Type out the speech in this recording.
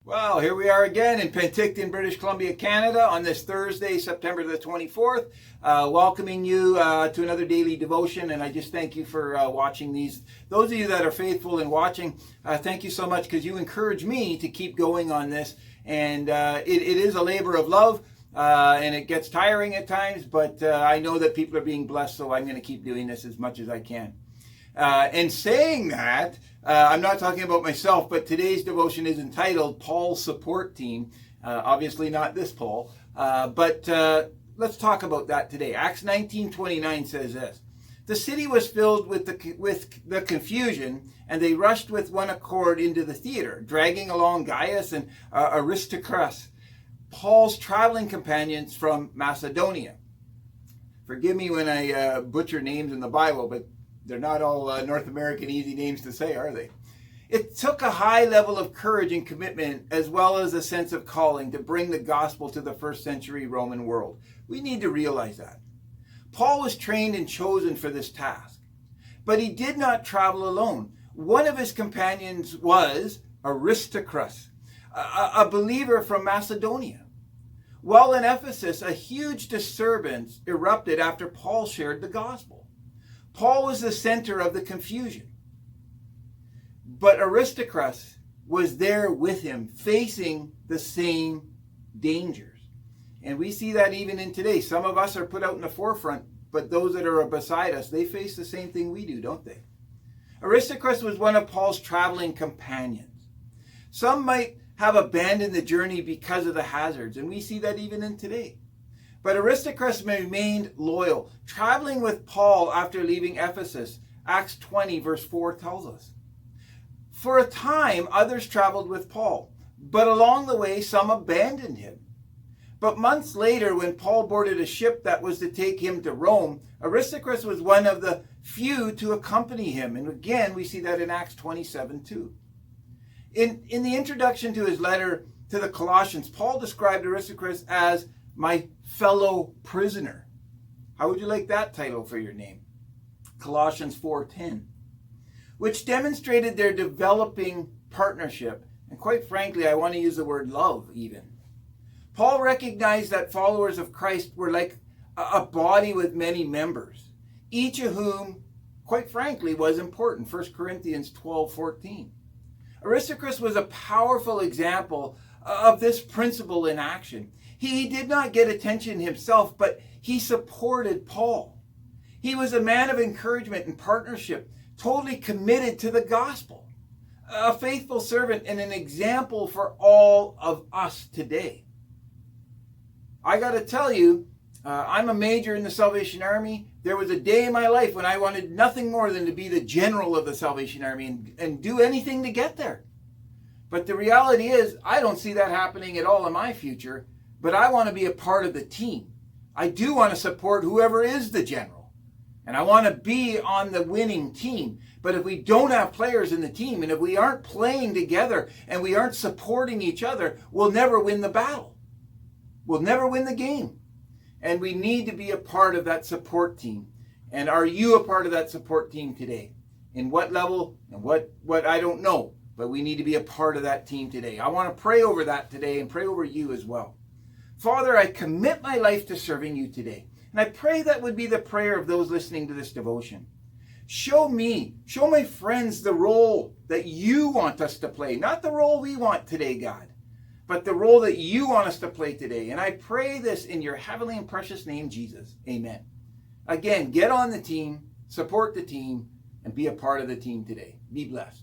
Well, here we are again in Penticton, British Columbia, Canada on this Thursday, September the 24th, welcoming you to another daily devotion, and I just thank you for watching these. Those of you that are faithful in watching, thank you so much because you encourage me to keep going on this, and it is a labor of love, and it gets tiring at times, but I know that people are being blessed, so I'm going to keep doing this as much as I can. And saying that, I'm not talking about myself, but today's devotion is entitled Paul's Support Team. Obviously not this Paul, but let's talk about that today. Acts 19:29 says this: "The city was filled with the confusion, and they rushed with one accord into the theater, dragging along Gaius and Aristarchus, Paul's traveling companions from Macedonia." Forgive me when I butcher names in the Bible, but they're not all North American easy names to say, are they? It took a high level of courage and commitment, as well as a sense of calling, to bring the gospel to the first century Roman world. We need to realize that. Paul was trained and chosen for this task, but he did not travel alone. One of his companions was Aristarchus, a believer from Macedonia. While in Ephesus, a huge disturbance erupted after Paul shared the gospel. Paul was the center of the confusion, but Aristarchus was there with him, facing the same dangers. And we see that even in today. Some of us are put out in the forefront, but those that are beside us, they face the same thing we do, don't they? Aristarchus was one of Paul's traveling companions. Some might have abandoned the journey because of the hazards, and we see that even in today. But Aristarchus remained loyal, traveling with Paul after leaving Ephesus. Acts 20 verse 4 tells us. For a time, others traveled with Paul, but along the way, some abandoned him. But months later, when Paul boarded a ship that was to take him to Rome, Aristarchus was one of the few to accompany him. And again, we see that in Acts 27 too. In the introduction to his letter to the Colossians, Paul described Aristarchus as my fellow prisoner. How would you like that title for your name? Colossians 4:10, which demonstrated their developing partnership. And quite frankly, I want to use the word love even. Paul recognized that followers of Christ were like a body with many members, each of whom, quite frankly, was important. 1 Corinthians 12:14. Aristarchus was a powerful example of this principle in action. He did not get attention himself, but he supported Paul. He was a man of encouragement and partnership, totally committed to the gospel, a faithful servant and an example for all of us today. I got to tell you, I'm a major in the Salvation Army. There was a day in my life when I wanted nothing more than to be the general of the Salvation Army and do anything to get there. But the reality is, I don't see that happening at all in my future. But I want to be a part of the team. I do want to support whoever is the general. And I want to be on the winning team. But if we don't have players in the team, and if we aren't playing together, and we aren't supporting each other, we'll never win the battle. We'll never win the game. And we need to be a part of that support team. And are you a part of that support team today? In what level and what I don't know. But we need to be a part of that team today. I want to pray over that today and pray over you as well. Father, I commit my life to serving you today. And I pray that would be the prayer of those listening to this devotion. Show me, show my friends the role that you want us to play. Not the role we want today, God, but the role that you want us to play today. And I pray this in your heavenly and precious name, Jesus. Amen. Again, get on the team, support the team, and be a part of the team today. Be blessed.